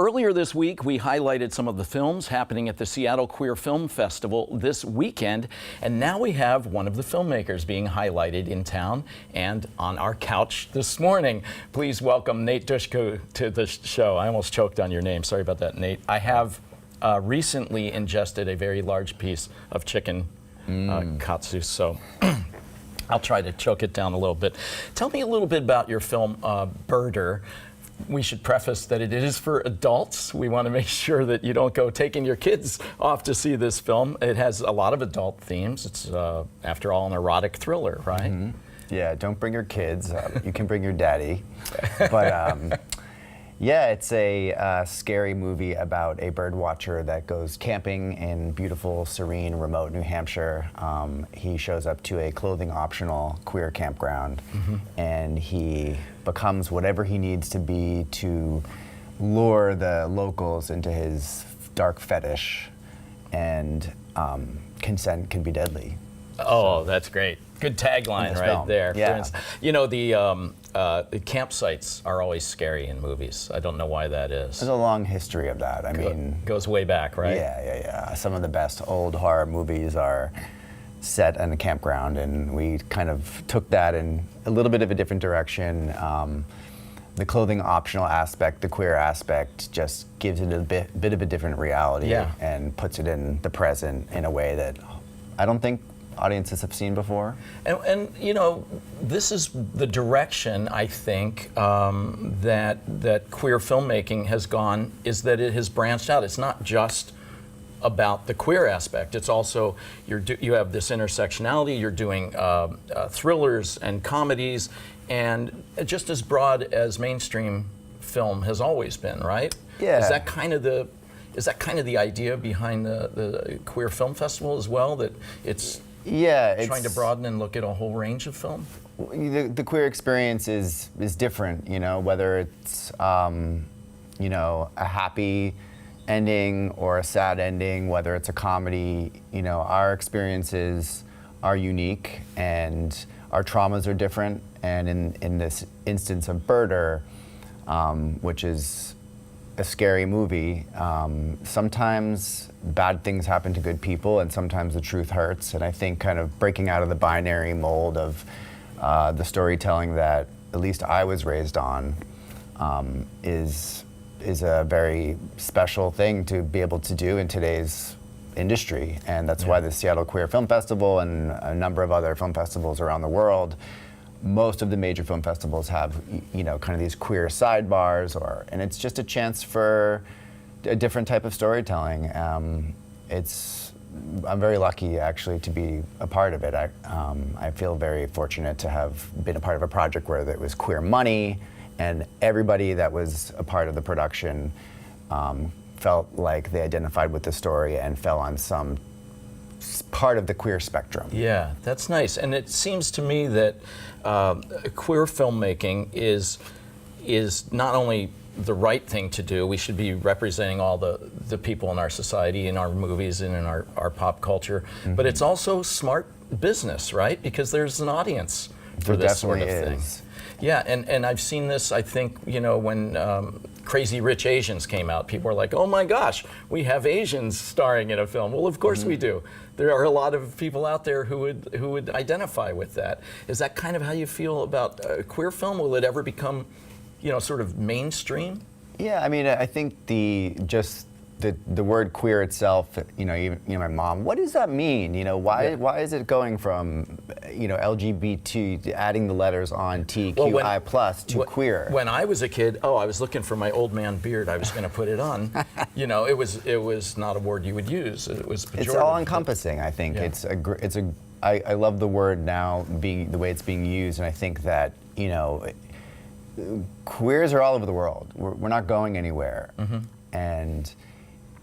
Earlier this week, we highlighted some of the films happening at the Seattle Queer Film Festival this weekend, and now we have one of the filmmakers being highlighted in town and on our couch this morning. Please welcome Nate Dushku to the show. I almost choked on your name. Sorry about that, Nate. I have recently ingested a very large piece of chicken katsu, so I'll try to choke it down a little bit. Tell me a little bit about your film, Birder. We should preface that it is for adults. We want to make sure that you don't go taking your kids off to see this film. It has a lot of adult themes. It's, after all, an erotic thriller, right? Mm-hmm. Yeah, don't bring your kids. You can bring your daddy. But yeah, it's a scary movie about a bird watcher that goes camping in beautiful, serene, remote New Hampshire. He shows up to a clothing-optional queer campground, and he becomes whatever he needs to be to lure the locals into his dark fetish, and consent can be deadly. Oh, that's great. Good tagline right there. Yeah. You know, the campsites are always scary in movies. I don't know why that is. There's a long history of that. I mean, goes way back, right? Yeah. Some of the best old horror movies are set in a campground, and we kind of took that in a little bit of a different direction. The clothing optional aspect, the queer aspect, just gives it a bit of a different reality, and puts it in the present in a way that I don't think audiences have seen before. And you know, this is the direction I think that queer filmmaking has gone, is that it has branched out. It's not just about the queer aspect. It's also, you have this intersectionality, you're doing thrillers and comedies, and just as broad as mainstream film has always been, right? Yeah. Is that kind of the idea behind the Queer Film Festival as well, that it's trying to broaden and look at a whole range of film? The queer experience is different, you know, whether it's you know, a happy ending or a sad ending, whether it's a comedy. You know, our experiences are unique and our traumas are different. And in this instance of Birder, which is a scary movie, sometimes bad things happen to good people, and sometimes the truth hurts. And I think kind of breaking out of the binary mold of the storytelling that at least I was raised on is a very special thing to be able to do in today's industry. And that's why the Seattle Queer Film Festival and a number of other film festivals around the world, most of the major film festivals have, you know, kind of these queer sidebars, and it's just a chance for a different type of storytelling. I'm very lucky actually to be a part of it. I feel very fortunate to have been a part of a project where there was queer money, and everybody that was a part of the production felt like they identified with the story and fell on some part of the queer spectrum. Yeah, that's nice. And it seems to me that queer filmmaking is not only the right thing to do. We should be representing all the people in our society, in our movies, and in our pop culture. But it's also smart business, right? Because there's an audience for this sort of thing. Yeah, and I've seen this, I think, you know, when Crazy Rich Asians came out, people were like, oh my gosh, we have Asians starring in a film. Well, of course we do. There are a lot of people out there who would identify with that. Is that kind of how you feel about queer film? Will it ever become, you know, sort of mainstream? Yeah, I mean, I think the word queer itself, you know, my mom, what does that mean? You know, why is it going from, you know, LGBT, adding the letters on TQI plus to queer? When I was a kid, I was looking for my old man beard. I was going to put it on. You know, it was not a word you would use. It was pejorative. It's all encompassing. I think I love the word now being the way it's being used, and I think that, you know, queers are all over the world. We're not going anywhere, and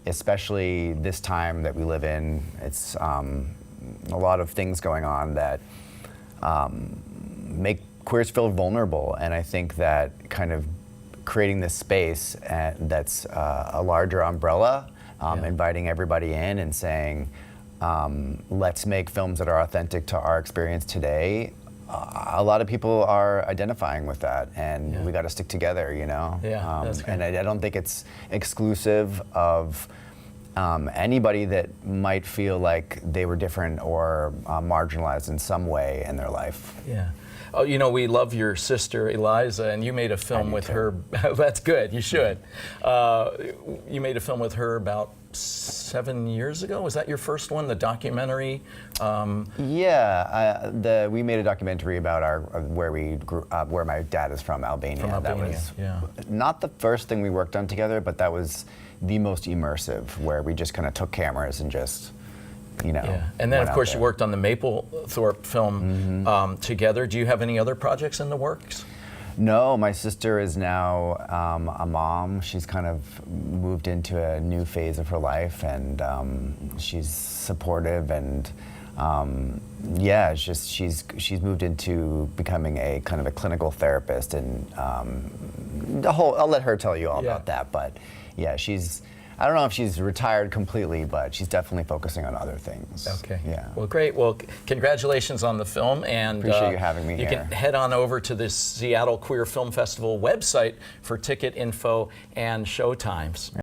especially this time that we live in, it's a lot of things going on that make queers feel vulnerable. And I think that kind of creating this space that's a larger umbrella, inviting everybody in and saying, let's make films that are authentic to our experience today, a lot of people are identifying with that, and we got to stick together, you know. Yeah, that's great. And I don't think it's exclusive of anybody that might feel like they were different or marginalized in some way in their life. Yeah. Oh, you know, we love your sister Eliza, and you made a film with her. That's good. You should. You made a film with her about 7 years ago. Was that your first one, the documentary? Yeah, we made a documentary about where we grew up, where my dad is from, Albania. From Albania, that was not the first thing we worked on together, but that was the most immersive, where we just kind of took cameras and just, you know. Yeah. And then, of course, you worked on the Mapplethorpe film together. Do you have any other projects in the works? No, my sister is now a mom. She's kind of moved into a new phase of her life, and she's supportive, and yeah, it's just she's moved into becoming a kind of a clinical therapist, and I'll let her tell you all about that. But yeah, I don't know if she's retired completely, but she's definitely focusing on other things. Okay. Yeah. Well, great. Well, congratulations on the film, and appreciate you having me here. You can head on over to the Seattle Queer Film Festival website for ticket info and show times.